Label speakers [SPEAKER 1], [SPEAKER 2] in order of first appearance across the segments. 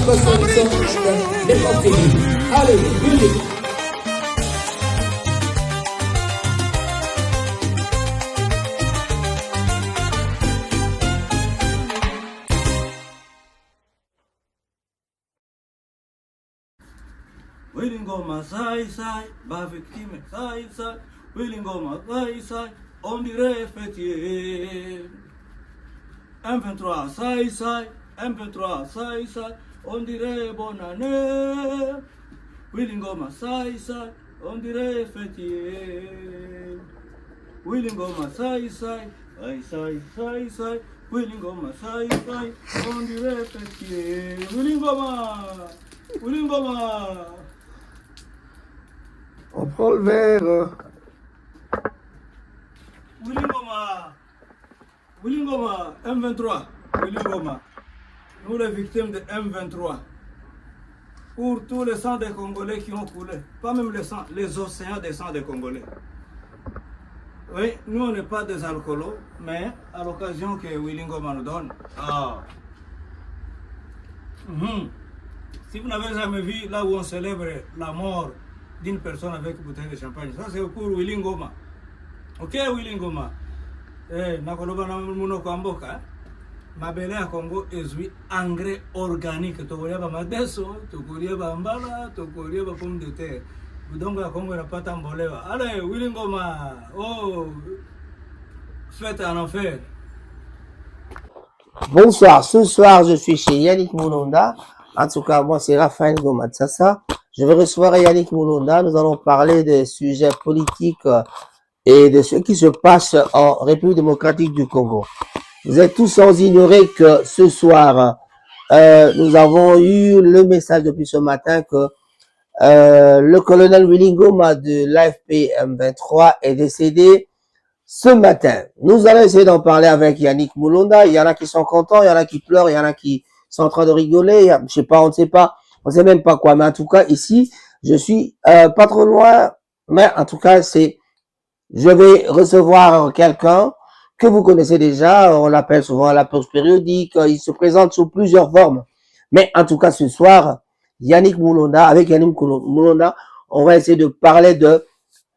[SPEAKER 1] pas solution, les conseillers. Allez, musique.
[SPEAKER 2] Willingoma, sai, ba victime, sai, Willingoma, sai, on dirait fêtier. M23, sai, M23, sai, on dirait bonne année. Willingoma, sai, on dirait fêtier. Willingoma, sai, Willingoma, sai, on dirait fêtier. Willingoma.
[SPEAKER 3] On prend le verre.
[SPEAKER 2] Willingoma, M23, Willingoma. Nous les victimes de M23. Pour tous les sangs des Congolais qui ont coulé. Pas même les sangs, les océans des sangs des Congolais. Oui, nous on n'est pas des alcoolos, mais à l'occasion que Willingoma nous donne. Si vous n'avez jamais vu là où on célèbre la mort d'une personne avec une bouteille de champagne, ça c'est pour Willingoma. Ok, Willingoma. Nakoloba na muno kwamboka. Mabele ya Congo ezwi engrais organique. Tokolia ba madeso, tokolia ba mbala, tokolia ba pomme de terre. Budongo ya Congo inapata mbolewa. Allez, Willingoma. Oh, fête en enfer.
[SPEAKER 3] Bonsoir, ce soir je suis chez Yannick Moulonda. En tout cas, moi c'est Raphaël Gomatsassa. Je vais recevoir Yannick Moulonda. Nous allons parler des sujets politiques et de ce qui se passe en République démocratique du Congo. Vous êtes tous sans ignorer que ce soir, nous avons eu le message depuis ce matin que le colonel Willingoma de l'AFP M23 est décédé ce matin. Nous allons essayer d'en parler avec Yannick Moulonda. Il y en a qui sont contents, il y en a qui pleurent, il y en a qui sont en train de rigoler. Je sais pas, on ne sait pas, on sait même pas quoi. Mais en tout cas, ici, je suis pas trop loin. Mais en tout cas, je vais recevoir quelqu'un que vous connaissez déjà. On l'appelle souvent à la pause périodique. Il se présente sous plusieurs formes. Mais en tout cas, ce soir, Yannick Moulonda, avec Yannick Moulonda, on va essayer de parler de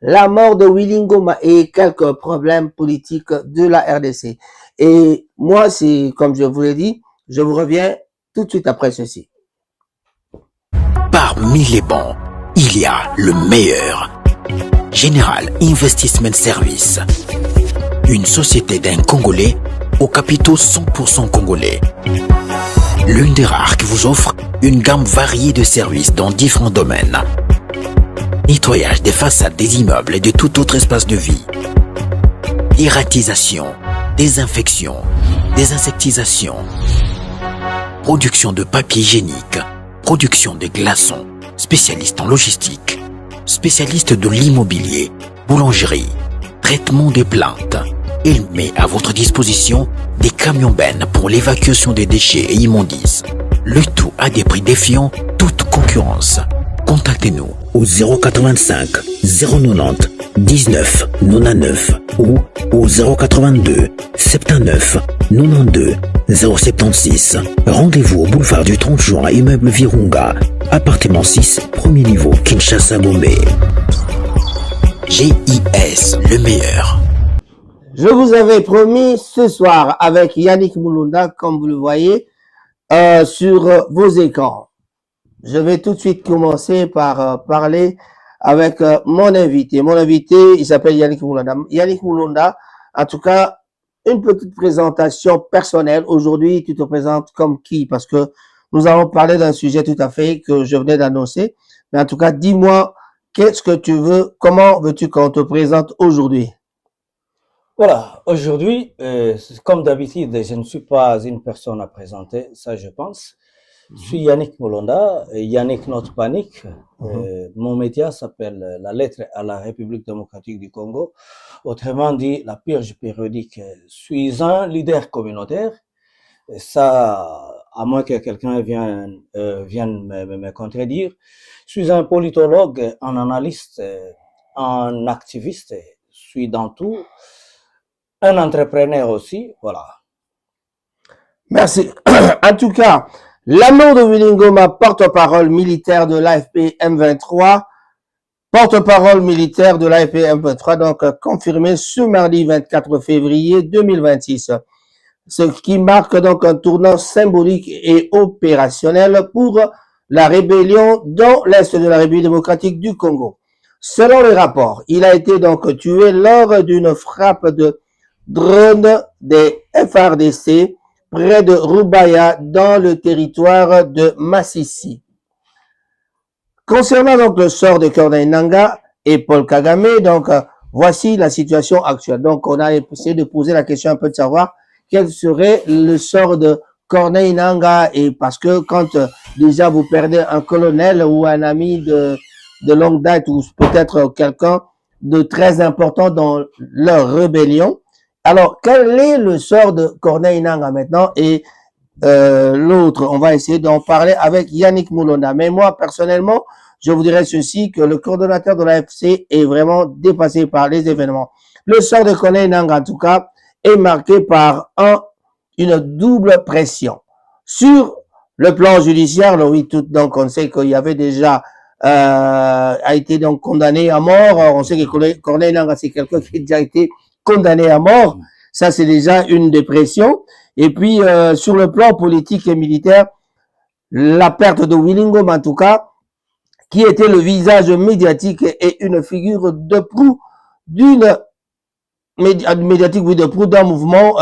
[SPEAKER 3] la mort de Willingoma et quelques problèmes politiques de la RDC. Et moi, c'est, comme je vous l'ai dit, je vous reviens tout de suite après ceci.
[SPEAKER 4] Parmi les bons, il y a le meilleur. Général Investment Service. Une société d'un Congolais aux capitaux 100% congolais. L'une des rares qui vous offre une gamme variée de services dans différents domaines. Nettoyage des façades des immeubles et de tout autre espace de vie. Dératisation, désinfection, désinsectisation. Production de papier hygiénique. Production de glaçons. Spécialiste en logistique. Spécialiste de l'immobilier. Boulangerie. Traitement des plaintes. Il met à votre disposition des camions-bennes pour l'évacuation des déchets et immondices. Le tout à des prix défiant toute concurrence. Contactez-nous au 085 090 19 99 ou au 082 79 92 076. Rendez-vous au boulevard du 30 juin, immeuble Virunga, appartement 6, premier niveau, Kinshasa, Gombe. GIS, le meilleur.
[SPEAKER 3] Je vous avais promis ce soir avec Yannick Moulonda, comme vous le voyez, sur vos écrans. Je vais tout de suite commencer par parler avec mon invité. Mon invité, il s'appelle Yannick Moulonda. Yannick Moulonda, en tout cas, une petite présentation personnelle. Aujourd'hui, tu te présentes comme qui? Parce que nous allons parler d'un sujet tout à fait que je venais d'annoncer. Mais en tout cas, dis-moi, qu'est-ce que tu veux, comment veux-tu qu'on te présente aujourd'hui?
[SPEAKER 5] Voilà, aujourd'hui, comme d'habitude, je ne suis pas une personne à présenter, ça je pense. Je suis Yannick Moulonda, Yannick Notre Panique. Mon média s'appelle La Lettre à la République démocratique du Congo. Autrement dit, la purge périodique. Je suis un leader communautaire. Et ça, à moins que quelqu'un vienne me contredire. Je suis un politologue, un analyste, un activiste. Je suis dans tout. Un entrepreneur aussi, voilà.
[SPEAKER 3] Merci. En tout cas, L'amour de Willy Ngoma, porte-parole militaire de l'AFP M23, porte-parole militaire de l'AFP M23, donc confirmé ce mardi 24 février 2026. Ce qui marque donc un tournant symbolique et opérationnel pour la rébellion dans l'Est de la République démocratique du Congo. Selon les rapports, il a été donc tué lors d'une frappe de drone des FARDC près de Rubaya dans le territoire de Massissi. Concernant donc le sort de Corneille Nangaa et Paul Kagame, donc voici la situation actuelle. Donc on a essayé de poser la question un peu de savoir quel serait le sort de Corneille Nangaa, et parce que quand déjà vous perdez un colonel ou un ami de longue date ou peut-être quelqu'un de très important dans leur rébellion, alors quel est le sort de Corneille Nangaa maintenant? Et l'autre, on va essayer d'en parler avec Yannick Moulonda. Mais moi, personnellement, je vous dirais ceci, que le coordonnateur de l'AFC est vraiment dépassé par les événements. Le sort de Corneille Nangaa, en tout cas, est marqué par une double pression. Sur le plan judiciaire, oui, donc on sait qu'il y avait déjà a été donc condamné à mort. On sait que Corneille Nangaa, c'est quelqu'un qui a déjà été condamné à mort. Ça, c'est déjà une des pressions. Et puis, sur le plan politique et militaire, la perte de Willy Ngoma, en tout cas, qui était le visage médiatique et une figure de proue d'un mouvement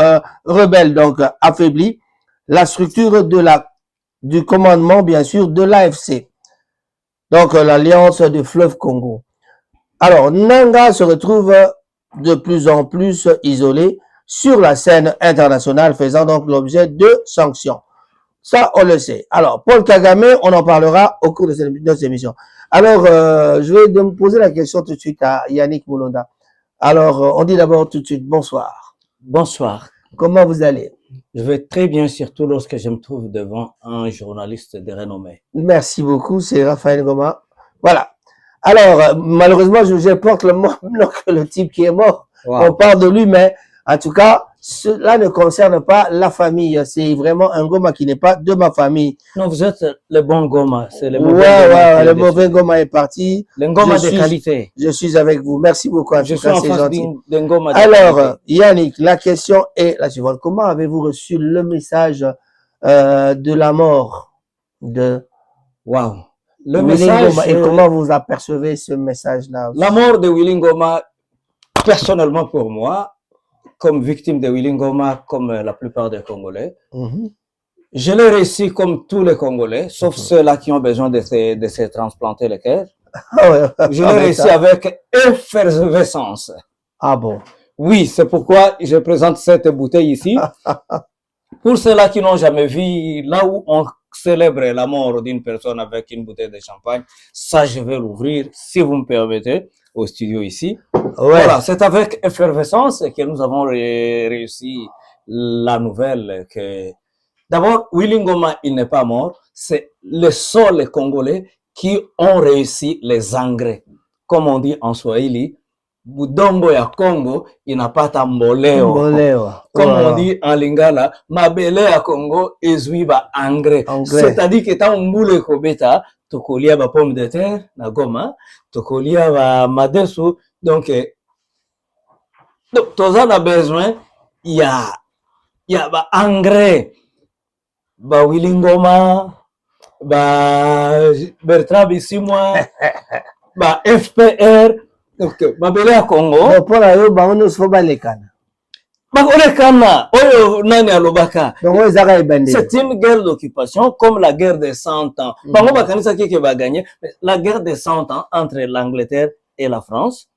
[SPEAKER 3] rebelle, donc affaibli la structure du commandement, bien sûr, de l'AFC, donc l'Alliance du fleuve Congo. Alors, Nangaa se retrouve de plus en plus isolé sur la scène internationale, faisant donc l'objet de sanctions. Ça, on le sait. Alors, Paul Kagame, on en parlera au cours de cette émission. Alors, je vais me poser la question tout de suite à Yannick Moulonda. Alors, on dit d'abord tout de suite bonsoir.
[SPEAKER 5] Bonsoir.
[SPEAKER 3] Comment vous allez?
[SPEAKER 5] Je vais très bien, surtout lorsque je me trouve devant un journaliste de renommée.
[SPEAKER 3] Merci beaucoup, c'est Raphaël Ngoma. Voilà. Alors, malheureusement, je porte le même nom que le type qui est mort. Wow. On parle de lui, mais en tout cas, cela ne concerne pas la famille. C'est vraiment un Ngoma qui n'est pas de ma famille.
[SPEAKER 5] Non, vous êtes le bon Ngoma. C'est le mauvais
[SPEAKER 3] Ngoma. Ouais, le mauvais Ngoma est parti.
[SPEAKER 5] Le Ngoma de qualité.
[SPEAKER 3] Je suis avec vous. Merci beaucoup.
[SPEAKER 5] Je suis en face d'un Ngoma de
[SPEAKER 3] Alors,
[SPEAKER 5] qualité.
[SPEAKER 3] Yannick, la question est la suivante. Comment avez-vous reçu le message de la mort de
[SPEAKER 5] Willy
[SPEAKER 3] Ngoma, et comment vous apercevez ce message-là?
[SPEAKER 5] La mort de Willy Ngoma, personnellement pour moi, comme victime de Willy Ngoma, comme la plupart des Congolais, je l'ai réussi comme tous les Congolais, sauf ceux-là qui ont besoin de se transplanter le cœur. Je l'ai réussi avec effervescence.
[SPEAKER 3] Ah bon?
[SPEAKER 5] Oui, c'est pourquoi je présente cette bouteille ici. Pour ceux-là qui n'ont jamais vu, là où on célèbre la mort d'une personne avec une bouteille de champagne, ça je vais l'ouvrir, si vous me permettez, au studio ici. Voilà, c'est avec effervescence que nous avons réussi la nouvelle que, d'abord, Willy Ngoma, il n'est pas mort, c'est les seuls Congolais qui ont réussi les engrais. Comme on dit en Swahili, Budombo ya Congo inapata mboleo. Comme on dit en Lingala, mabele ya Congo ezwi ba engrais. C'est-à-dire que ta mbule kobeta, tokolia ba pomme de terre na Goma, tokolia ba madesu, donc toza na besoin ya ba engrais, ba Willy Ngoma, ba Bertrand Bisimwa, ba FPR. Donc, mabele ya Congo.
[SPEAKER 3] Pona yo bango no so balekana.
[SPEAKER 5] Bakolekana, oyo nani alobaka.
[SPEAKER 3] C'est
[SPEAKER 5] une guerre d'occupation comme la guerre des 100 ans. Bango bakanisa qui va gagner la guerre des 100 ans entre l'Angleterre et la France.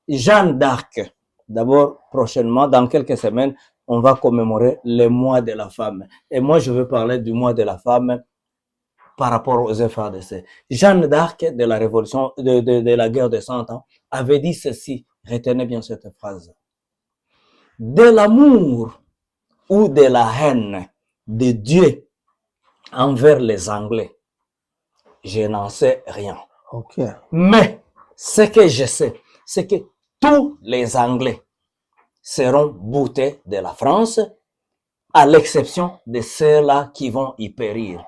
[SPEAKER 5] Jeanne d'Arc. D'abord, prochainement, dans quelques semaines, on va commémorer le mois de la femme. Et moi, je veux parler du mois de la femme par rapport aux FARDC. Jeanne d'Arc de la révolution, de la guerre de 100 ans, avait dit ceci. Retenez bien cette phrase. De l'amour ou de la haine de Dieu envers les Anglais, je n'en sais rien.
[SPEAKER 3] Okay.
[SPEAKER 5] Mais ce que je sais, c'est que tous les Anglais seront boutés de la France, à l'exception de ceux-là qui vont y périr.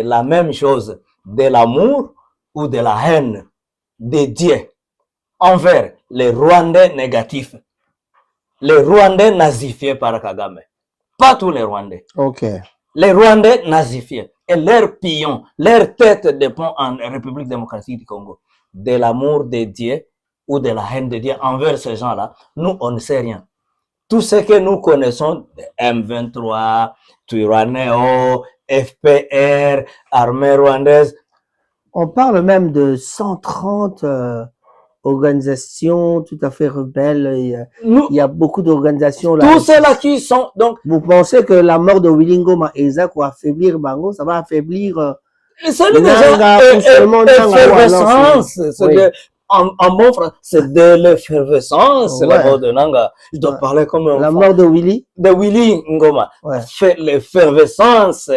[SPEAKER 5] de la même chose, de l'amour ou de la haine dédiée envers les Rwandais négatifs, les Rwandais nazifiés par Kagame. Pas tous les Rwandais.
[SPEAKER 3] Ok.
[SPEAKER 5] Les Rwandais nazifiés et leurs pions, leur tête dépend en République démocratique du Congo. De l'amour dédié ou de la haine dédiée envers ces gens-là, nous, on ne sait rien. Tout ce que nous connaissons, M23, Twirwaneho, FPR, armée rwandaise.
[SPEAKER 3] On parle même de 130 organisations tout à fait rebelles. Il y a beaucoup d'organisations là.
[SPEAKER 5] Tous ceux-là qui sont donc.
[SPEAKER 3] Vous pensez que la mort de Willy Ngoma Eza pour affaiblir Bango, ça va affaiblir
[SPEAKER 5] C'est l'effervescence. En bon français, c'est de l'effervescence,
[SPEAKER 3] Ouais.
[SPEAKER 5] la mort de Nanga. Je dois
[SPEAKER 3] Ouais.
[SPEAKER 5] parler comme un
[SPEAKER 3] la
[SPEAKER 5] enfant.
[SPEAKER 3] mort de Willy.
[SPEAKER 5] De Willy Ngoma.
[SPEAKER 3] Ouais.
[SPEAKER 5] Fait l'effervescence.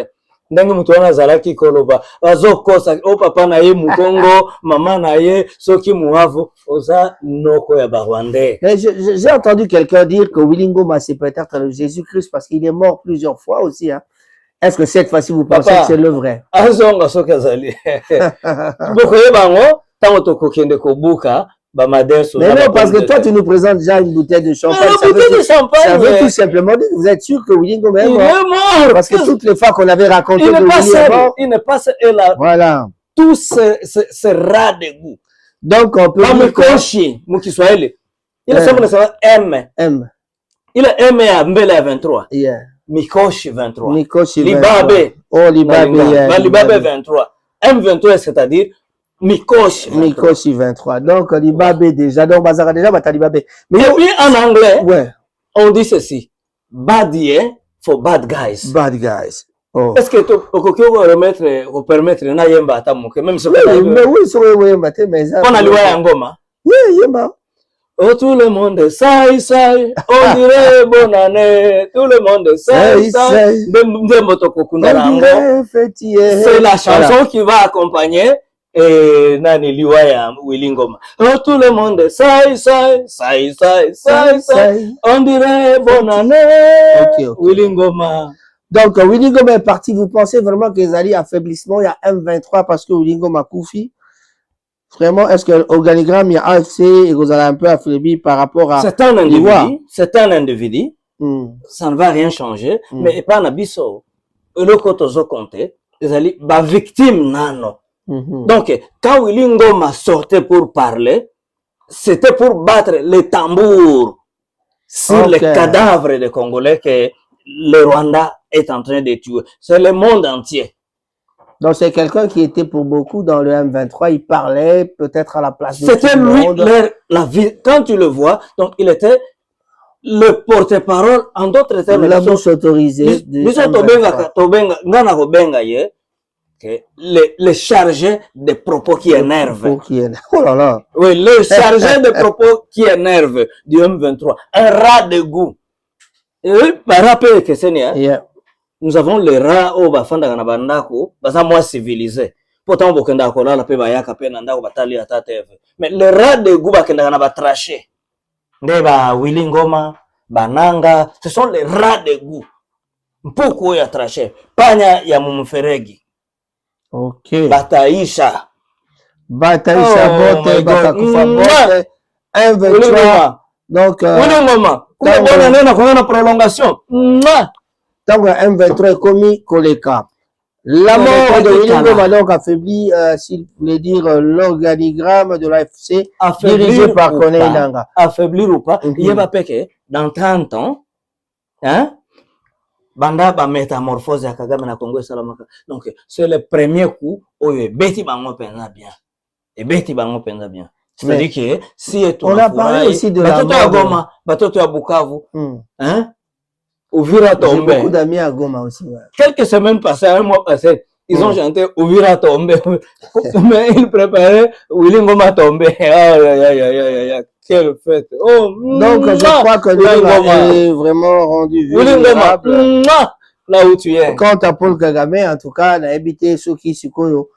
[SPEAKER 5] Ndenge mutu wana azalaki koloba azokosa o papa na ye mukongo mama na ye soki muhavu oza noko ya barwandais.
[SPEAKER 3] J'ai entendu quelqu'un dire que Willy Ngoma c'est peut-être le Jésus-Christ parce qu'il est mort plusieurs fois aussi. Hein. Est-ce que cette fois-ci vous pensez
[SPEAKER 5] Papa,
[SPEAKER 3] que c'est le vrai?
[SPEAKER 5] azonga soki azali bokoyeba ngo ntango tokokende kobuka bamadeso.
[SPEAKER 3] Mais non, parce que toi tu nous présentes déjà une bouteille de champagne.
[SPEAKER 5] Mais la bouteille de champagne,
[SPEAKER 3] ça veut tout simplement dire que vous êtes sûr que Willy Ngoma est
[SPEAKER 5] il
[SPEAKER 3] mort.
[SPEAKER 5] est mort.
[SPEAKER 3] Parce que toutes les fois qu'on avait raconté
[SPEAKER 5] Il
[SPEAKER 3] que
[SPEAKER 5] n'est pas
[SPEAKER 3] Willy est
[SPEAKER 5] seul.
[SPEAKER 3] mort,
[SPEAKER 5] Il n'est pas seul. Et là,
[SPEAKER 3] voilà.
[SPEAKER 5] tout ce ras de goût.
[SPEAKER 3] Donc on peut dire que
[SPEAKER 5] Mikoshi, Mukiswahili. Il est seulement M.
[SPEAKER 3] M.
[SPEAKER 5] Il est M à Mbele à 23.
[SPEAKER 3] Yeah.
[SPEAKER 5] Mikoshi 23.
[SPEAKER 3] Mikoshi
[SPEAKER 5] Libabe.
[SPEAKER 3] 23. Oh, Libabe. Yeah,
[SPEAKER 5] Libabe 23. M23, c'est-à-dire Mikoshi 23.
[SPEAKER 3] Mikoshi 23. Donc, Libabe déjà. Donc, Bazara déjà, bah, t'as Libabe. Mais
[SPEAKER 5] Et puis en anglais,
[SPEAKER 3] ouais.
[SPEAKER 5] on dit ceci. Bad year for bad guys.
[SPEAKER 3] Bad guys. Oh.
[SPEAKER 5] Est-ce que tu peux permettre na yemba atamuke même si
[SPEAKER 3] Oui, mais oui, sur oui, mais ça.
[SPEAKER 5] on a liwa ya ngoma.
[SPEAKER 3] Oui, Yemba.
[SPEAKER 5] Oh, tout le monde est saï, saï. On dirait bonne année. Tout le monde est saï, saï. C'est la chanson qui va accompagner Nani Liwaya Willy Ngoma. Oh, tout le monde est saï, saï, saï, saï, saï, saï. On dirait bonne année.
[SPEAKER 3] Ok, ok.
[SPEAKER 5] Willy Ngoma.
[SPEAKER 3] Donc, Willy Ngoma est parti. Vous pensez vraiment qu'ils allaient affaiblissement? Il y a M23 parce que Willy Ngoma Koufi. Vraiment, est-ce que l'organigramme, il y a AFC et vous allez un peu affaibli par rapport à.
[SPEAKER 5] C'est un individu. C'est un individu. Ça ne va rien changer.
[SPEAKER 3] Mm.
[SPEAKER 5] Mais pas Nabiso. Le kotozo compté. Ils allaient, bah, victime nano. Donc, quand Willy Ngoma sortait pour parler, c'était pour battre les tambours sur les cadavres des Congolais que le Rwanda est en train de tuer. C'est le monde entier.
[SPEAKER 3] Donc, c'est quelqu'un qui était pour beaucoup dans le M23. Il parlait peut-être à la place de
[SPEAKER 5] C'était
[SPEAKER 3] tout le
[SPEAKER 5] lui,
[SPEAKER 3] monde.
[SPEAKER 5] la vie. Quand tu le vois, donc il était le porte-parole, en d'autres termes.
[SPEAKER 3] La bouche autorisée.
[SPEAKER 5] Les chargés de propos qui énervent.
[SPEAKER 3] Oh là là.
[SPEAKER 5] Oui, le chargé de propos qui énerve du M23. Un rat de goût. Et oui, par rappel que c'est
[SPEAKER 3] Yeah.
[SPEAKER 5] nous avons les rats au bafanda na bandako, baza moins civilisés. Pourtant bokenda ko la pe bayaka pe na ndako batali ata TV. Mais les rats de goût bakenda na batracher. Ndeba Willy Ngoma, Bananga, ce sont les rats de goût. Mpoko ya tracher, panya ya mumferegi.
[SPEAKER 3] Ok.
[SPEAKER 5] Bataisha.
[SPEAKER 3] Bataisha bote, batakufa bote. 1-23. Donc,
[SPEAKER 5] Willy Ngoma, kuna bona nena kwa prolongation.
[SPEAKER 3] Tant que M23 est commis Koleka. La mort de Willy Ngoma donc affaibli, s'il voulait dire, l'organigramme de l'AFC dirigé par Corneille Nangaa.
[SPEAKER 5] Affaiblir ou pas, il va que dans 30 ans, hein, banda ba métamorphose ya Kagame na Congo Salamaka. Donc c'est le premier coup où beti bango penza bien. Et beti bango penza bien. C'est-à-dire que si
[SPEAKER 3] on a parlé aussi de la
[SPEAKER 5] mort de Goma, batoto ya Bukavu, hein, Ouvira Tombe.
[SPEAKER 3] J'ai beaucoup d'amis à Goma aussi. Ouais.
[SPEAKER 5] Quelques semaines passées, un mois passé, ils ont chanté Ouvira Tombe. Mais ils préparaient Willy Ngoma Tombe. Quelle fête. Oh,
[SPEAKER 3] donc, je crois que Willy Ngoma est vraiment rendu vulnérable.
[SPEAKER 5] Là où tu es.
[SPEAKER 3] Quant à Paul Kagame, en tout cas, on a habité Soki Sikoyo.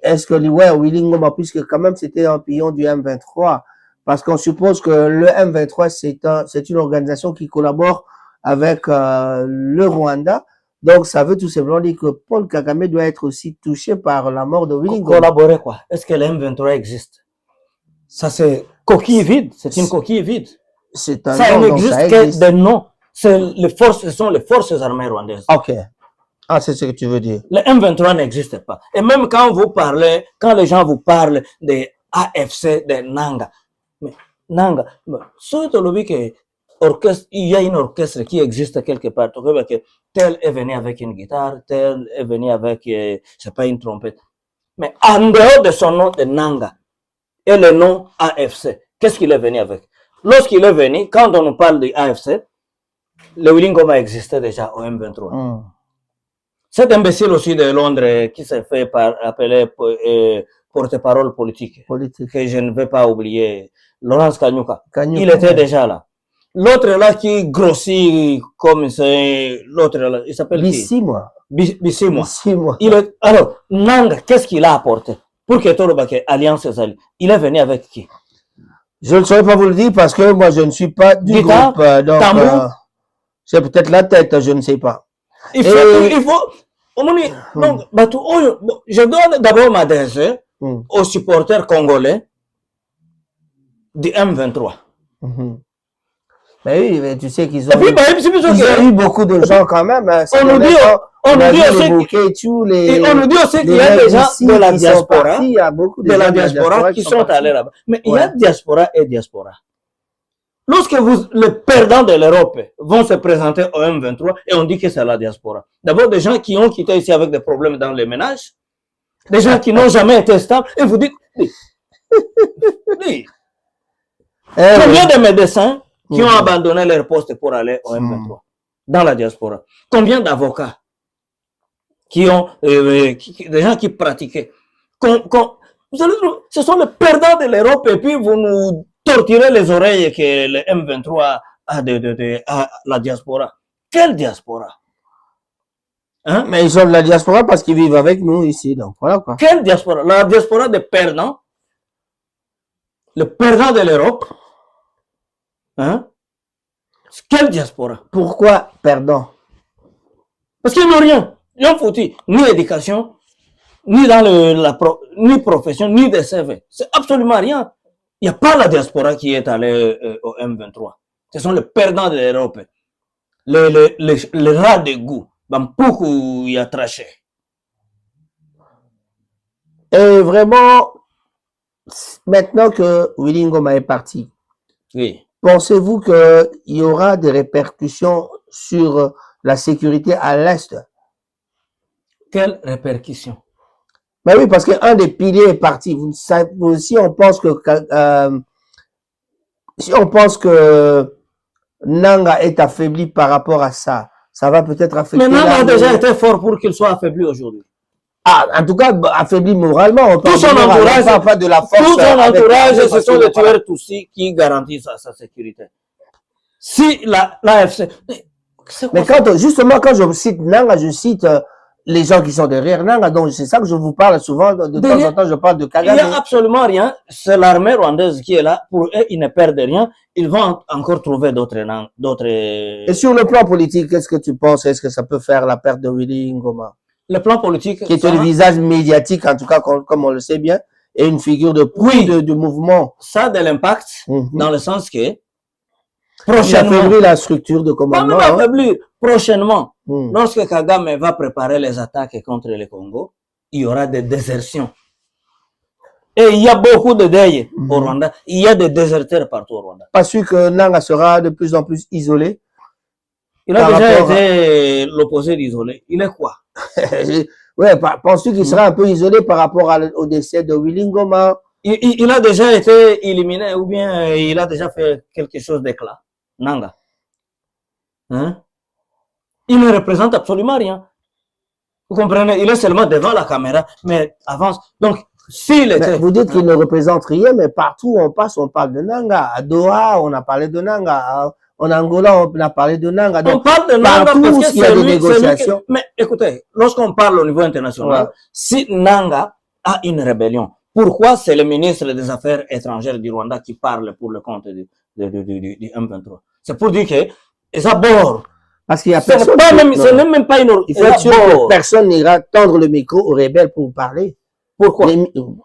[SPEAKER 3] Est-ce que Willy Ngoma, puisque quand même c'était un pion du M23, parce qu'on suppose que le M23, c'est une organisation qui collabore avec le Rwanda. Donc, ça veut tout simplement dire que Paul Kagame doit être aussi touché par la mort de Willy Ngoma.
[SPEAKER 5] Collaborer quoi? Est-ce que le M23 existe? Ça, c'est coquille vide. C'est une coquille vide.
[SPEAKER 3] C'est un
[SPEAKER 5] Ça
[SPEAKER 3] nom, donc
[SPEAKER 5] n'existe
[SPEAKER 3] ça
[SPEAKER 5] que
[SPEAKER 3] existe.
[SPEAKER 5] des noms. Ce sont les forces armées rwandaises.
[SPEAKER 3] Ok. Ah, c'est ce que tu veux dire.
[SPEAKER 5] Le M23 n'existe pas. Et même quand les gens vous parlent des AFC, des Nanga, mais Nanga, il y a une orchestre qui existe quelque part. Tel est venu avec une guitare, tel est venu avec, c'est pas une trompette. Mais en dehors de son nom de Nanga et le nom AFC, qu'est-ce qu'il est venu avec? Lorsqu'il est venu, quand on nous parle de AFC, le Willy Ngoma existait déjà au M23. Cet imbécile aussi de Londres qui s'est fait appeler porte-parole politique, que je ne vais pas oublier, Laurence Kanyuka, il était déjà là. L'autre là qui grossit comme c'est l'autre là, il s'appelle
[SPEAKER 3] Bissimwa.
[SPEAKER 5] Bissimwa. Alors, Nanga, qu'est-ce qu'il a apporté pour que Torobake Alliance Zali, il est venu avec qui?
[SPEAKER 3] Je ne saurais pas vous le dire parce que moi je ne suis pas du
[SPEAKER 5] Guitare,
[SPEAKER 3] groupe. Donc, c'est peut-être la tête, je ne sais pas.
[SPEAKER 5] Il faut, donc, je donne d'abord ma DG aux supporters congolais du M23.
[SPEAKER 3] Mais oui, mais tu sais qu'ils ont,
[SPEAKER 5] ils
[SPEAKER 3] ont eu beaucoup de gens quand même. Hein.
[SPEAKER 5] On nous dit aussi qu'il y a des gens de la diaspora,
[SPEAKER 3] il y a beaucoup de
[SPEAKER 5] la diaspora qui sont allés là-bas. Mais il y a diaspora et diaspora. Lorsque les perdants de l'Europe vont se présenter au M23 et on dit que c'est la diaspora. D'abord, des gens qui ont quitté ici avec des problèmes dans les ménages, des gens qui n'ont jamais été stables, et vous dites, combien de médecins qui ont abandonné leur poste pour aller au M23 dans la diaspora? Combien d'avocats qui ont, des gens qui pratiquaient? Ce sont les perdants de l'Europe et puis vous nous torturez les oreilles que le M23 a de la diaspora. Quelle diaspora?
[SPEAKER 3] Hein? Mais ils sont de la diaspora parce qu'ils vivent avec nous ici, donc voilà quoi.
[SPEAKER 5] Quelle diaspora? La diaspora des perdants, le perdant de l'Europe. Hein? Quelle diaspora?
[SPEAKER 3] Pourquoi perdant?
[SPEAKER 5] Parce qu'ils n'ont rien. Ils n'ont foutu ni éducation, ni dans ni profession, ni des CV. C'est absolument rien. Il n'y a pas la diaspora qui est allée au M23. Ce sont les perdants de l'Europe. Les rats de goût. Beaucoup y a traché.
[SPEAKER 3] Et vraiment, maintenant que Willy Ngoma est parti,
[SPEAKER 5] oui.
[SPEAKER 3] Pensez-vous qu'il y aura des répercussions sur la sécurité à l'Est?
[SPEAKER 5] Quelles répercussions?
[SPEAKER 3] Ben oui, parce qu'un des piliers est parti. Si on pense que Nanga est affaibli par rapport à ça, ça va peut-être affecter.
[SPEAKER 5] Mais Nanga a déjà été fort pour qu'il soit affaibli aujourd'hui.
[SPEAKER 3] Ah, en tout cas, affaibli moralement.
[SPEAKER 5] Tout son entourage,
[SPEAKER 3] pas de la force.
[SPEAKER 5] Tout son entourage, ce sont les tueurs Tutsis qui garantissent sa sécurité. Si l'AFC...
[SPEAKER 3] Mais justement, quand je cite Nanga, je cite les gens qui sont derrière Nanga. Donc, c'est ça que je vous parle souvent. De temps en temps, je parle de Kagame.
[SPEAKER 5] Il n'y a absolument rien. C'est l'armée rwandaise qui est là. Pour eux, ils ne perdent rien. Ils vont encore trouver d'autres... Et
[SPEAKER 3] sur le plan politique, qu'est-ce que tu penses? Est-ce que ça peut faire la perte de Willy Ngoma?
[SPEAKER 5] Le plan politique...
[SPEAKER 3] Qui est le visage médiatique, en tout cas, comme on le sait bien, et une figure de proue de mouvement.
[SPEAKER 5] Ça a de l'impact, dans le sens que...
[SPEAKER 3] Prochainement... Il affaiblit la structure de commandement.
[SPEAKER 5] Pas affaiblir. Prochainement, lorsque Kagame va préparer les attaques contre le Congo, il y aura des désertions. Et il y a beaucoup de deuil au Rwanda. Il y a des déserteurs partout au Rwanda.
[SPEAKER 3] Pas sûr que Nanga sera de plus en plus isolé.
[SPEAKER 5] Il a déjà été l'opposé d'isolé. Il est quoi?
[SPEAKER 3] Ouais, penses-tu qu'il sera un peu isolé par rapport au décès de Willy Ngoma?
[SPEAKER 5] Il a déjà été éliminé ou bien il a déjà fait quelque chose d'éclat? Nanga. Hein? Il ne représente absolument rien. Vous comprenez? Il est seulement devant la caméra, mais avance. Donc, s'il était...
[SPEAKER 3] Vous dites qu'il ne représente rien, mais partout où on passe, on parle de Nanga. À Doha, on a parlé de Nanga. En Angola, on a parlé de Nanga. Donc,
[SPEAKER 5] on parle de Nanga
[SPEAKER 3] partout
[SPEAKER 5] parce que
[SPEAKER 3] il y a des négociations.
[SPEAKER 5] Mais écoutez, lorsqu'on parle au niveau international, si Nanga a une rébellion, pourquoi c'est le ministre des Affaires étrangères du Rwanda qui parle pour le compte du M23? C'est pour dire que, d'abord,
[SPEAKER 3] Parce qu'il y a
[SPEAKER 5] Ce n'est
[SPEAKER 3] personne.
[SPEAKER 5] pas même,
[SPEAKER 3] non.
[SPEAKER 5] ce n'est même pas une
[SPEAKER 3] Il faut être sûr que personne n'ira tendre le micro aux rebelles pour parler.
[SPEAKER 5] Pourquoi?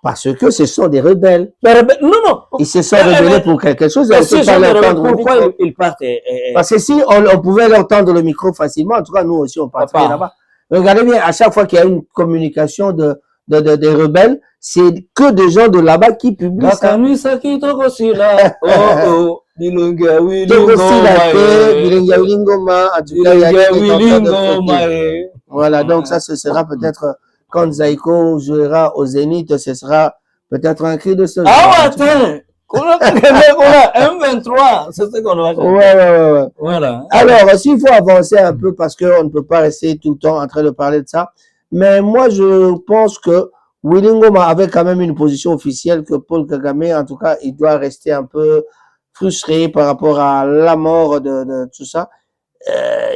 [SPEAKER 3] Parce que ce sont des rebelles.
[SPEAKER 5] Non, non.
[SPEAKER 3] Ils se sont rebellés pour quelque chose.
[SPEAKER 5] Mais
[SPEAKER 3] On
[SPEAKER 5] si
[SPEAKER 3] peut pas leur tendre le
[SPEAKER 5] pourquoi
[SPEAKER 3] micro.
[SPEAKER 5] ils partent
[SPEAKER 3] Parce que si on pouvait leur tendre le micro facilement, en tout cas, nous aussi, on partirait
[SPEAKER 5] Papa.
[SPEAKER 3] là-bas. Regardez bien, à chaque fois qu'il y a une communication des rebelles, c'est que des gens de là-bas qui publient ça.
[SPEAKER 5] Bakanisa kitoko sila. Oh, Bilunga
[SPEAKER 3] Donc aussi la paix,
[SPEAKER 5] Wilingo.
[SPEAKER 3] Bilinga Wilingoma, en tout cas, il y a
[SPEAKER 5] Bilunga
[SPEAKER 3] qui est en train de
[SPEAKER 5] Wilingo.
[SPEAKER 3] fêter. Voilà, donc ça, ce sera peut-être quand Zaiko jouera au Zénith, ce sera peut-être un cri de ce
[SPEAKER 5] Ah, attends. On a M23. C'est ce qu'on va faire.
[SPEAKER 3] Ouais.
[SPEAKER 5] Voilà.
[SPEAKER 3] Alors, s'il faut avancer un peu, parce qu'on ne peut pas rester tout le temps en train de parler de ça, mais moi, je pense que Wilingoma avait quand même une position officielle que Paul Kagame, en tout cas, il doit rester un peu frustré par rapport à la mort de tout ça.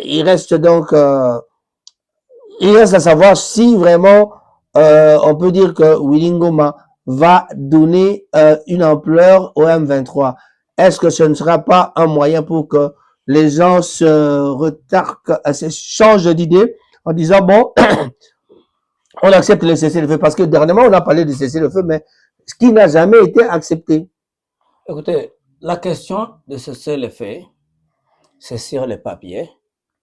[SPEAKER 3] Il reste donc, il reste à savoir si vraiment, on peut dire que Wilingoma va donner une ampleur au M23. Est-ce que ce ne sera pas un moyen pour que les gens se changent d'idée en disant, bon, on accepte le cessez-le-feu, parce que dernièrement, on a parlé de cessez-le-feu, mais ce qui n'a jamais été accepté.
[SPEAKER 5] Écoutez, la question de cesser le feu, c'est sur les papiers,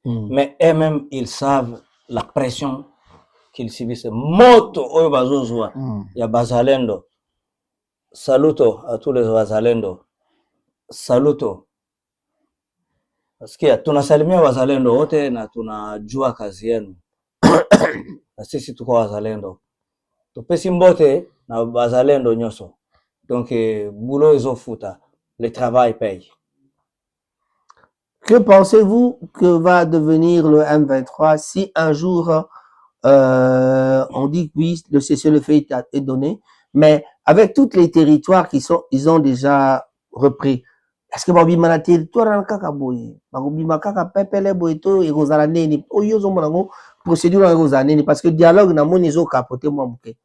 [SPEAKER 5] mais eux-mêmes, ils savent la pression qu'ils subissent. Moto, oyo bazozwa, ya bazalendo. Saluto à tous les bazalendo. Saluto. Parce que tunasalimia wazalendo wote na tunajua kazi yenu. Na sisi tuko wazalendo. Tupesi mbote na wazalendo nyoso. Donc boulot ezofuta, le travail paye.
[SPEAKER 3] Que pensez-vous que va devenir le M23 si un jour on dit que oui, le cessez-le-feu est donné, mais avec tous les territoires ils ont déjà repris. Est-ce que babima na territoire na kaka boye, babima kaka pepele boye to ekozala neni, oyo zo monango procédure na ekozala neni, parce que dialogue na moni zo capoter moi muke.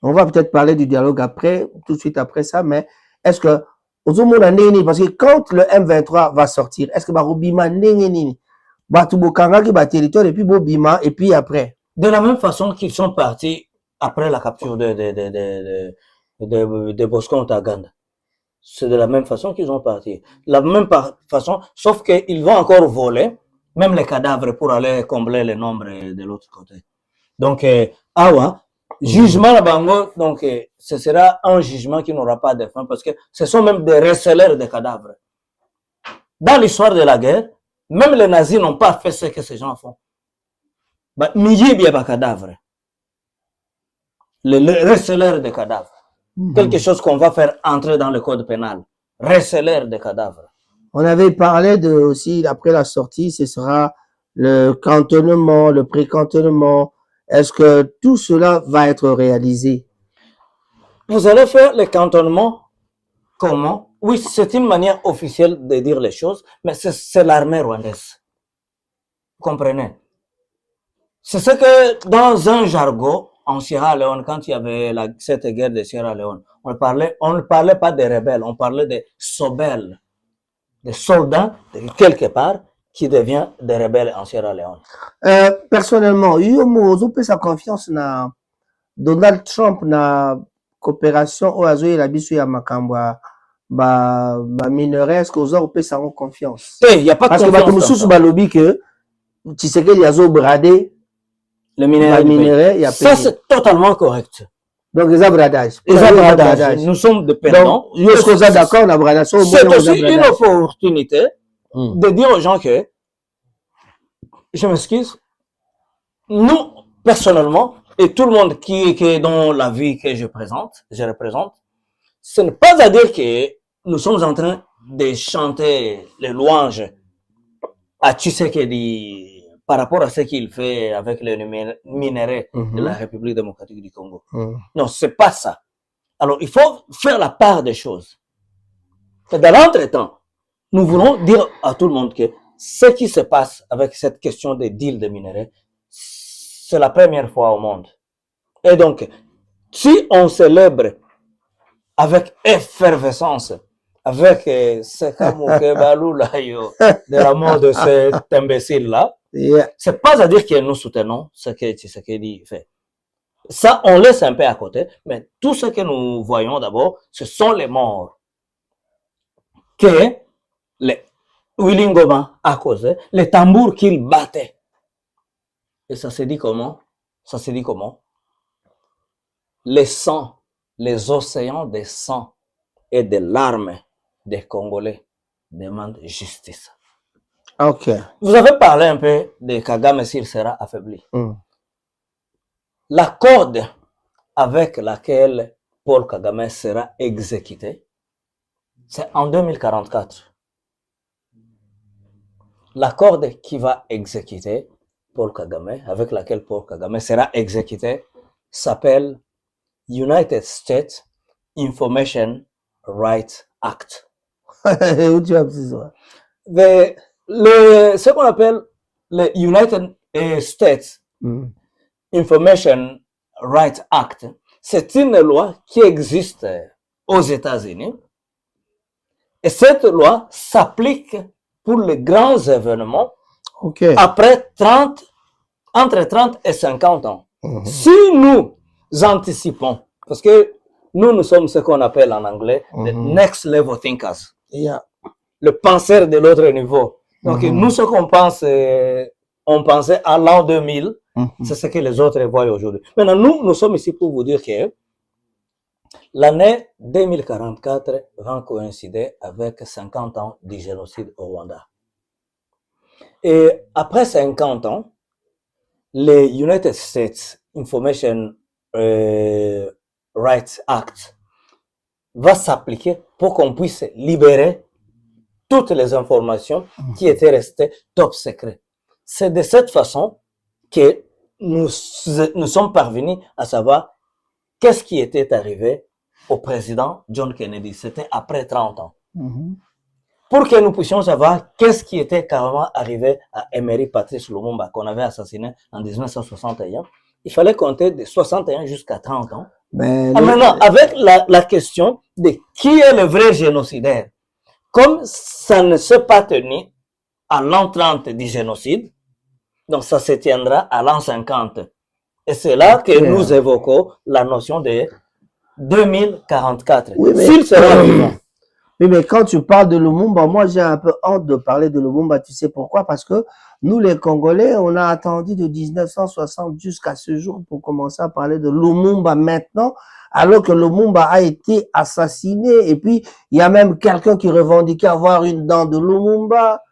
[SPEAKER 3] On va peut-être parler du dialogue après, tout de suite après ça, mais est-ce que ozo mona neni, parce que quand le M23 va sortir, est-ce que babima neni batu bokanga ki ba territoire et puis bobima et puis après.
[SPEAKER 5] De la même façon qu'ils sont partis après la capture de Bosco Ntaganda. C'est de la même façon qu'ils ont parti. La même façon, sauf qu'ils vont encore voler, même les cadavres pour aller combler le nombre de l'autre côté. Donc, jugement à Bango, donc, ce sera un jugement qui n'aura pas de fin parce que ce sont même des receleurs de cadavres. Dans l'histoire de la guerre, même les nazis n'ont pas fait ce que ces gens font. Cadavre. Le receleur de cadavres. Quelque chose qu'on va faire entrer dans le code pénal. Receleur de cadavres.
[SPEAKER 3] On avait parlé aussi, après la sortie, ce sera le cantonnement, le pré-cantonnement. Est-ce que tout cela va être réalisé?
[SPEAKER 5] Vous allez faire le cantonnement comment? Oui, c'est une manière officielle de dire les choses, mais c'est l'armée rwandaise. Vous comprenez? C'est ce que dans un jargon, en Sierra Leone, quand il y avait cette guerre de Sierra Leone, on ne parlait pas des rebelles, on parlait des sobels, des soldats de quelque part qui deviennent des rebelles en Sierra Leone.
[SPEAKER 3] Personnellement, yo pe sa confiance na Donald Trump na coopération au azo la biso ya makambo ba minerais, est-ce que ozo pe sa confiance?
[SPEAKER 5] Il y a pas de confiance.
[SPEAKER 3] Parce que ba mususu ba lobby que Tshisekedi azo brader
[SPEAKER 5] le minerai,
[SPEAKER 3] il y a
[SPEAKER 5] ça c'est totalement correct.
[SPEAKER 3] Donc les abradage.
[SPEAKER 5] Nous sommes dépendants.
[SPEAKER 3] Donc, est-ce que vous êtes d'accord,
[SPEAKER 5] c'est aussi une opportunité de dire aux gens que, je m'excuse, nous, personnellement, et tout le monde qui est dans la vie que je représente, ce n'est pas à dire que nous sommes en train de chanter les louanges à Tshisekedi par rapport à ce qu'il fait avec les minerais de la République démocratique du Congo. Non, c'est pas ça. Alors, il faut faire la part des choses. Et dans l'entretemps, nous voulons dire à tout le monde que ce qui se passe avec cette question des deals de minerais, c'est la première fois au monde. Et donc, si on célèbre avec effervescence, avec Sekamuke Balou là, de la mort de cet imbécile-là,
[SPEAKER 3] Yeah.
[SPEAKER 5] c'est pas à dire que nous soutenons ce que Tshisekedi fait. Ça, on laisse un peu à côté, mais tout ce que nous voyons d'abord, ce sont les morts que les Willy Ngoma a causé, les tambours qu'il battait. Et ça se dit comment? Ça se dit comment? Les sangs, les océans de sang et de larmes des Congolais demandent justice.
[SPEAKER 3] Ok.
[SPEAKER 5] Vous avez parlé un peu de Kagame s'il sera affaibli.
[SPEAKER 3] Mm.
[SPEAKER 5] La corde avec laquelle Paul Kagame sera exécuté, c'est en 2044. La corde qui va exécuter Paul Kagame, avec laquelle Paul Kagame sera exécuté, s'appelle United States Information Rights Act.
[SPEAKER 3] Où tu as appris ça?
[SPEAKER 5] Ce qu'on appelle le United States Information Rights Act, c'est une loi qui existe aux États-Unis et cette loi s'applique pour les grands événements après entre 30 et 50 ans. Si nous anticipons, parce que nous sommes ce qu'on appelle en anglais the next level thinkers, le penseur de l'autre niveau. Donc nous, ce qu'on pense, on pensait à l'an 2000, c'est ce que les autres voient aujourd'hui. Maintenant, nous sommes ici pour vous dire que l'année 2044 va coïncider avec 50 ans du génocide au Rwanda. Et après 50 ans, le United States Information Rights Act va s'appliquer pour qu'on puisse libérer toutes les informations qui étaient restées top secret. C'est de cette façon que nous sommes parvenus à savoir qu'est-ce qui était arrivé au président John Kennedy. C'était après 30 ans. Pour que nous puissions savoir qu'est-ce qui était carrément arrivé à Emery Patrice Lumumba, qu'on avait assassiné en 1961, il fallait compter de 61 jusqu'à 30 ans. Maintenant, avec la question de qui est le vrai génocidaire, comme ça ne s'est pas tenu à l'an 30 du génocide, donc ça se tiendra à l'an 50. Et c'est là que nous évoquons la notion de 2044.
[SPEAKER 3] Oui,
[SPEAKER 5] S'il sera vivant.
[SPEAKER 3] Oui, mais quand tu parles de Lumumba, moi j'ai un peu honte de parler de Lumumba. Tu sais pourquoi? Parce que nous, les Congolais, on a attendu de 1960 jusqu'à ce jour pour commencer à parler de Lumumba maintenant, alors que Lumumba a été assassiné. Et puis, il y a même quelqu'un qui revendiquait avoir une dent de Lumumba.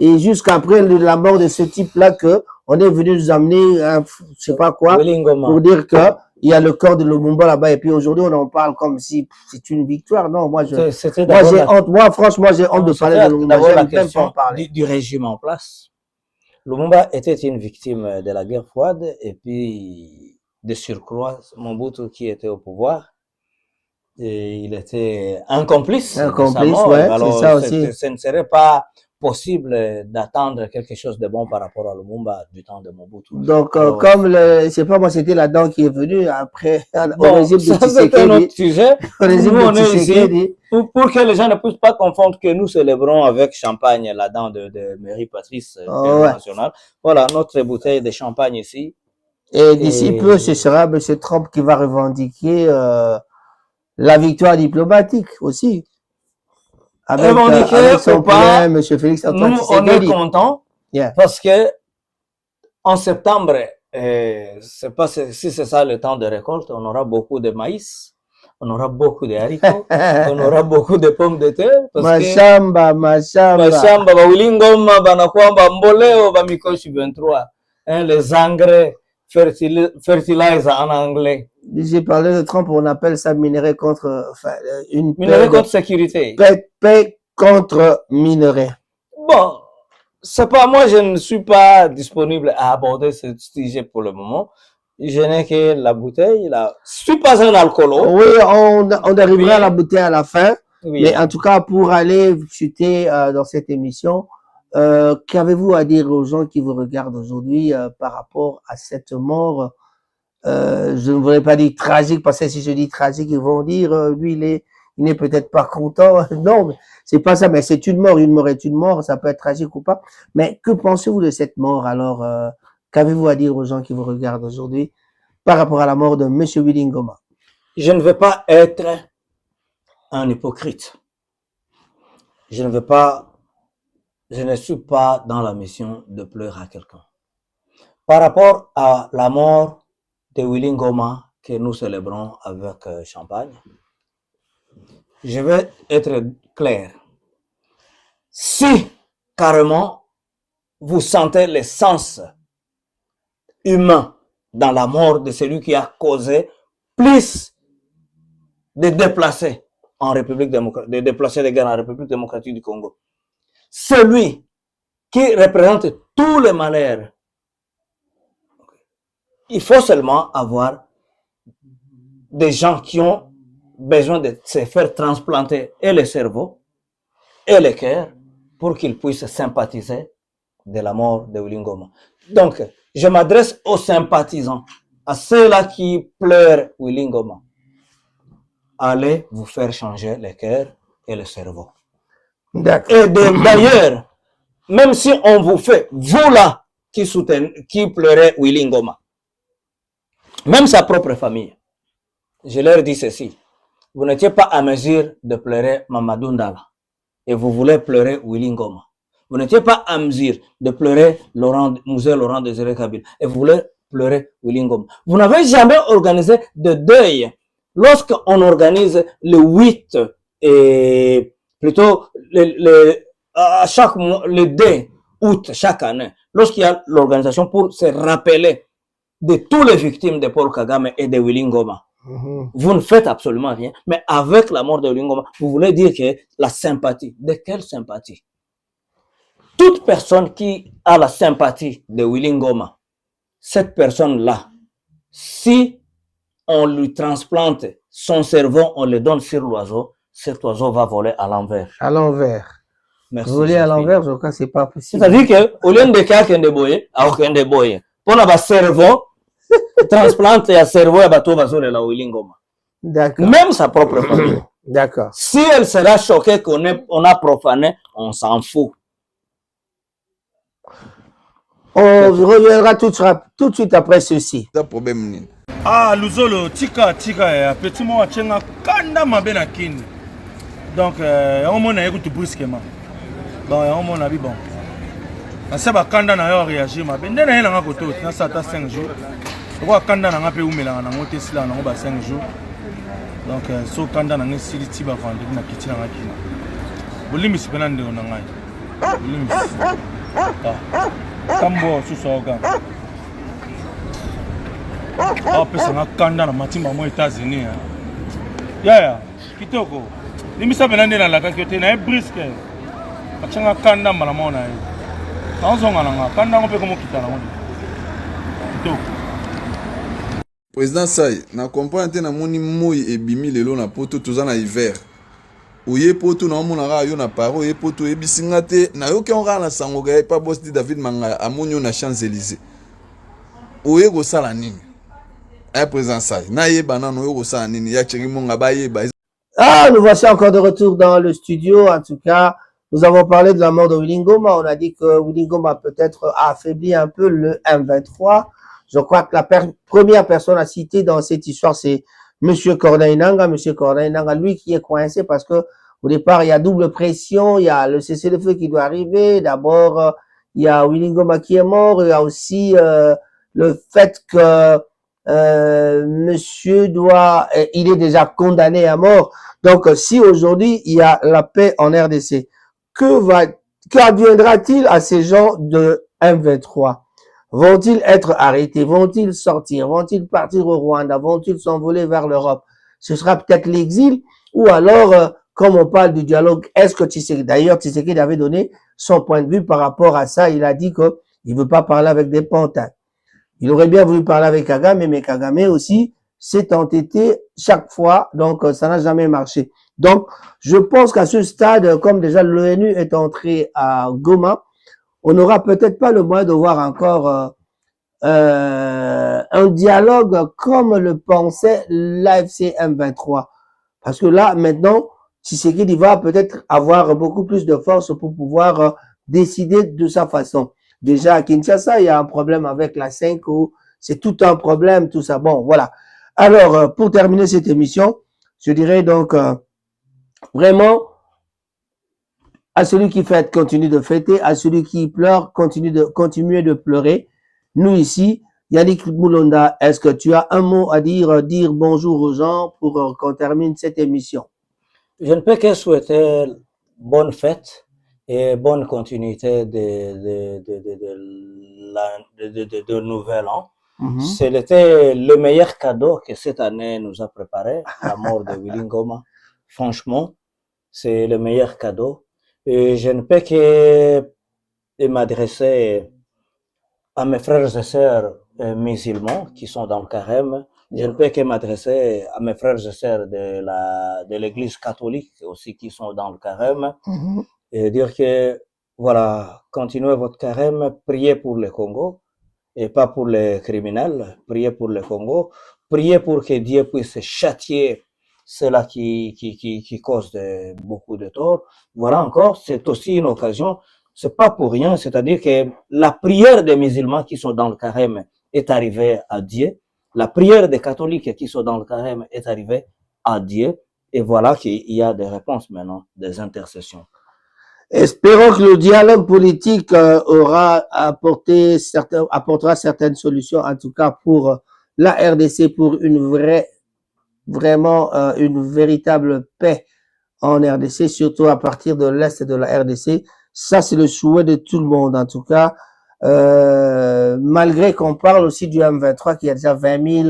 [SPEAKER 3] Et jusqu'après la mort de ce type-là, que on est venu nous amener, je sais pas quoi, pour dire que il y a le corps de Lumumba là-bas. Et puis aujourd'hui, on en parle comme si c'est une victoire. Non, moi j'ai honte. Moi, franchement, j'ai honte de parler de Lumumba.
[SPEAKER 5] D'abord la question du régime en place. Lumumba était une victime de la guerre froide et puis de surcroît, Mobutu qui était au pouvoir, et il était un complice.
[SPEAKER 3] Un complice, ouais,
[SPEAKER 5] alors
[SPEAKER 3] c'est ça aussi.
[SPEAKER 5] ce ne serait pas possible d'attendre quelque chose de bon par rapport à Lumumba du temps de Mobutu.
[SPEAKER 3] Donc, comme je sais pas moi, c'était la dent qui est venue après au régime de Tshisekedi.
[SPEAKER 5] C'est un autre sujet.
[SPEAKER 3] Au régime
[SPEAKER 5] Nous, on
[SPEAKER 3] de
[SPEAKER 5] est
[SPEAKER 3] Tshisekedi.
[SPEAKER 5] ici pour que les gens ne puissent pas confondre que nous célébrons avec champagne la dent de Mairie Patrice internationale. Voilà, notre bouteille de champagne ici.
[SPEAKER 3] Et d'ici peu, ce sera M. Trump qui va revendiquer la victoire diplomatique aussi. Avec son plein, M. Félix Antoine Tshisekedi.
[SPEAKER 5] Nous, on est contents parce que en septembre, c'est pas si c'est ça le temps de récolte, on aura beaucoup de maïs, on aura beaucoup de haricots, on aura beaucoup de pommes de terre.
[SPEAKER 3] Mashamba,
[SPEAKER 5] ba Wilingoma, banakwamba mboleo, ba mikoshi 23. Les engrais fertilizer en anglais.
[SPEAKER 3] J'ai parlé de Trump, on appelle ça minerai contre, enfin, une
[SPEAKER 5] minerai contre sécurité.
[SPEAKER 3] Paix contre minerai.
[SPEAKER 5] Bon, c'est pas, moi je ne suis pas disponible à aborder ce sujet pour le moment. Je n'ai que la bouteille, là. Je suis pas un alcoolo.
[SPEAKER 3] Oui, on arrivera à la bouteille à la fin. Oui. Mais en tout cas, pour aller chuter dans cette émission, qu'avez-vous à dire aux gens qui vous regardent aujourd'hui par rapport à cette mort? Je ne voudrais pas dire tragique, parce que si je dis tragique, ils vont dire, lui, il n'est peut-être pas content. Non, c'est pas ça, mais c'est une mort est une mort, ça peut être tragique ou pas. Mais que pensez-vous de cette mort alors? Qu'avez-vous à dire aux gens qui vous regardent aujourd'hui par rapport à la mort de M. Willy Ngoma?
[SPEAKER 5] Je ne veux pas être un hypocrite. Je ne suis pas dans la mission de pleurer à quelqu'un. Par rapport à la mort de Willy Ngoma que nous célébrons avec champagne, je vais être clair. Si carrément vous sentez l'essence humain dans la mort de celui qui a causé plus de déplacés en République démocratique, de déplacés de guerre en République démocratique du Congo, celui qui représente tous les malheurs, il faut seulement avoir des gens qui ont besoin de se faire transplanter et le cerveau et le cœur pour qu'ils puissent sympathiser de la mort de Willy Ngoma. Donc, je m'adresse aux sympathisants, à ceux-là qui pleurent Willy Ngoma. Allez vous faire changer le cœur et le cerveau.
[SPEAKER 3] D'accord.
[SPEAKER 5] Et d'ailleurs, même si on vous fait, vous là, qui pleurez Willy Ngoma, même sa propre famille, je leur dis ceci, vous n'étiez pas à mesure de pleurer Mamadou Ndala et vous voulez pleurer Willy Ngoma. Vous n'étiez pas à mesure de pleurer Musée Laurent Désiré Kabila et vous voulez pleurer Willy Ngoma. Vous n'avez jamais organisé de deuil. Lorsqu'on organise le 8 et plutôt à chaque mois, le 2 août chaque année, lorsqu'il y a l'organisation pour se rappeler de toutes les victimes de Paul Kagame et de Willy Ngoma, vous ne faites absolument rien. Mais avec la mort de Willy Ngoma, vous voulez dire que la sympathie, de quelle sympathie? Toute personne qui a la sympathie de Willy Ngoma, cette personne-là, si on lui transplante son cerveau, on le donne sur l'oiseau, cet oiseau va voler à l'envers.
[SPEAKER 3] À l'envers.
[SPEAKER 5] Merci.
[SPEAKER 3] Voler à l'envers, je crois que c'est pas possible.
[SPEAKER 5] C'est-à-dire que, au lieu de faire qu'un déboyer, à aucun déboyer. Pour avoir cerveau, transplante un cerveau à bateau va sur la Willy Ngoma.
[SPEAKER 3] D'accord.
[SPEAKER 5] Même sa propre famille.
[SPEAKER 3] D'accord.
[SPEAKER 5] Si elle sera choquée qu'on a profané, on s'en fout.
[SPEAKER 3] On reviendra tout de suite après ceci.
[SPEAKER 6] Problème.
[SPEAKER 2] Ah, Luzolo, tika, petit mot, tchenga, kanda mabena kin. Donc, on m'a écouté brusquement. Bon, on m'a dit bon. On sait pas kanda n'a réagi, mais ben, n'a rien à côté, n'a ça 5 jours. Pourquoi kanda n'a pas pu oublier la montée si là, n'a pas 5 jours. Donc, so kanda n'a pas si tiba vendre, n'a quitté la kina. Bolimi se penande on a ngai. Bolimi. Ah, kambo sous soga. Ah, pesa na kanda na matimba mo États-Unis. Ya, kitoko. Nimisa penande na la kakiote na briske. Achanga kanda mala mona yo. Tanzonga na kanda ngo pe komo kitala ngo. Kitoko.
[SPEAKER 6] Président Say, na comprendre na moni moyi ebimi lelo na poto toza na hiver. Oye poto na mona ra yo na paro ye poto ebisinga te na yo ke on ra na sango ga pa boss di David Manga amonyo na Champs-Élysées. Oye go sala nini? Président Say, na yeba na no yo go sala nini ya chiri monga ba yeba.
[SPEAKER 3] Ah, nous voici encore de retour dans le studio. En tout cas, nous avons parlé de la mort de Willy Ngoma. On a dit que Willy Ngoma peut-être a affaibli un peu le M23. Je crois que la première personne à citer dans cette histoire, c'est Monsieur Corneille Nangaa. Monsieur Corneille Nangaa, lui qui est coincé parce que au départ, il y a double pression. Il y a le cessez-le-feu qui doit arriver. D'abord, il y a Willy Ngoma qui est mort. Il y a aussi le fait que monsieur il est déjà condamné à mort. Donc, si aujourd'hui il y a la paix en RDC, qu'adviendra-t-il à ces gens de M23? Vont-ils être arrêtés? Vont-ils sortir? Vont-ils partir au Rwanda? Vont-ils s'envoler vers l'Europe? Ce sera peut-être l'exil ou alors, comme on parle du dialogue, est-ce que Tshisekedi avait donné son point de vue par rapport à ça? Il a dit que il veut pas parler avec des pantins. Il aurait bien voulu parler avec Kagame, mais Kagame aussi s'est entêté chaque fois, donc ça n'a jamais marché. Donc, je pense qu'à ce stade, comme déjà l'ONU est entré à Goma, on n'aura peut-être pas le moyen de voir encore un dialogue comme le pensait l'AFC M23. Parce que là, maintenant, Tshisekedi va peut-être avoir beaucoup plus de force pour pouvoir décider de sa façon. Déjà, à Kinshasa, il y a un problème avec la 5O. C'est tout un problème, tout ça. Bon, voilà. Alors, pour terminer cette émission, je dirais donc, vraiment, à celui qui fête, continue de fêter. À celui qui pleure, continuez de pleurer. Nous ici, Yannick Moulonda, est-ce que tu as un mot à dire bonjour aux gens pour qu'on termine cette émission?
[SPEAKER 5] Je ne peux que souhaiter bonne fête et bonne continuité de nouvel an. C'était le meilleur cadeau que cette année nous a préparé, la mort de Willy Ngoma. Franchement, c'est le meilleur cadeau. Et je ne peux que m'adresser à mes frères et sœurs musulmans qui sont dans le carême. Je ne peux que m'adresser à mes frères et sœurs de l'église catholique aussi qui sont dans le carême et dire que voilà, continuez votre carême, priez pour le Congo et pas pour les criminels, priez pour le Congo, priez pour que Dieu puisse châtier ceux-là qui causent beaucoup de tort. Voilà encore, c'est aussi une occasion, c'est pas pour rien, c'est-à-dire que la prière des musulmans qui sont dans le carême est arrivée à Dieu. La prière des catholiques qui sont dans le carême est arrivée à Dieu. Et voilà qu'il y a des réponses maintenant, des intercessions.
[SPEAKER 3] Espérons que le dialogue politique apportera certaines solutions, en tout cas pour la RDC, pour une véritable paix en RDC, surtout à partir de l'Est de la RDC. Ça, c'est le souhait de tout le monde, en tout cas. Malgré qu'on parle aussi du M23 qui a déjà 20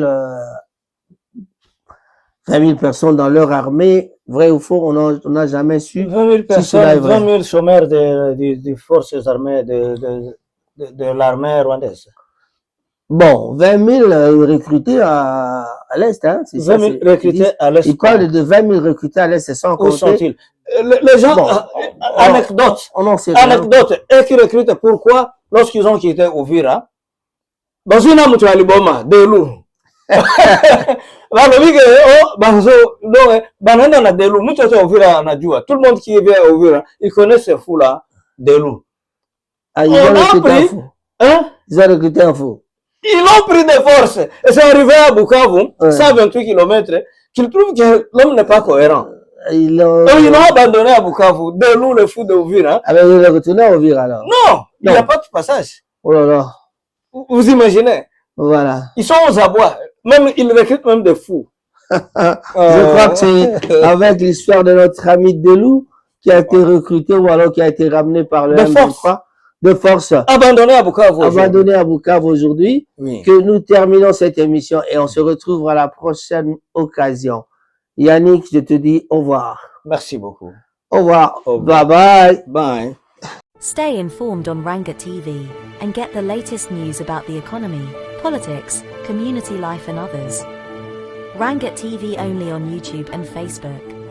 [SPEAKER 3] 000 personnes dans leur armée, vrai ou faux, on n'a jamais su.
[SPEAKER 5] 20 000 personnes, 20 000 chômeurs des forces armées de l'armée rwandaise.
[SPEAKER 3] Bon, 20 000 recrutés à l'Est, hein.
[SPEAKER 5] 20 000 recrutés à l'Est.
[SPEAKER 3] Ils parlent de 20 000 recrutés à l'Est, c'est sans compter.
[SPEAKER 5] Où sont-ils? Les gens,
[SPEAKER 3] bon,
[SPEAKER 5] anecdote, eux qui recrutent, pourquoi, lorsqu'ils ont quitté Uvira, dans une âme tu as le boma, de loup. Tout le monde qui vient à Uvira, il connaît ces fous-là, des loups.
[SPEAKER 3] Ah, ils ont recruté un fou.
[SPEAKER 5] Ils ont pris des forces. Et c'est arrivé à Bukavu, 128 km, qu'ils trouvent que l'homme n'est pas cohérent. Ils ont abandonné à Bukavu, de loups, les fous de Uvira.
[SPEAKER 3] Alors, ils ont retourné à Uvira, alors?
[SPEAKER 5] Non, il n'y a pas de passage.
[SPEAKER 3] Oh là là.
[SPEAKER 5] Vous imaginez?
[SPEAKER 3] Voilà.
[SPEAKER 5] Ils sont aux abois. Même, ils recrutent même des fous.
[SPEAKER 3] Je crois que c'est avec l'histoire de notre ami Delou qui a été recruté ou alors qui a été ramené par le M23 de force.
[SPEAKER 5] Abandonné à Bukavu
[SPEAKER 3] aujourd'hui. Oui. Que nous terminons cette émission et on se retrouvera à la prochaine occasion. Yannick, je te dis au revoir.
[SPEAKER 5] Merci beaucoup.
[SPEAKER 3] Au revoir. Bye bye.
[SPEAKER 5] Bye.
[SPEAKER 7] Stay informed on Ranga TV and get the latest news about the economy, politics, community life and others. Rangat TV only on YouTube and Facebook.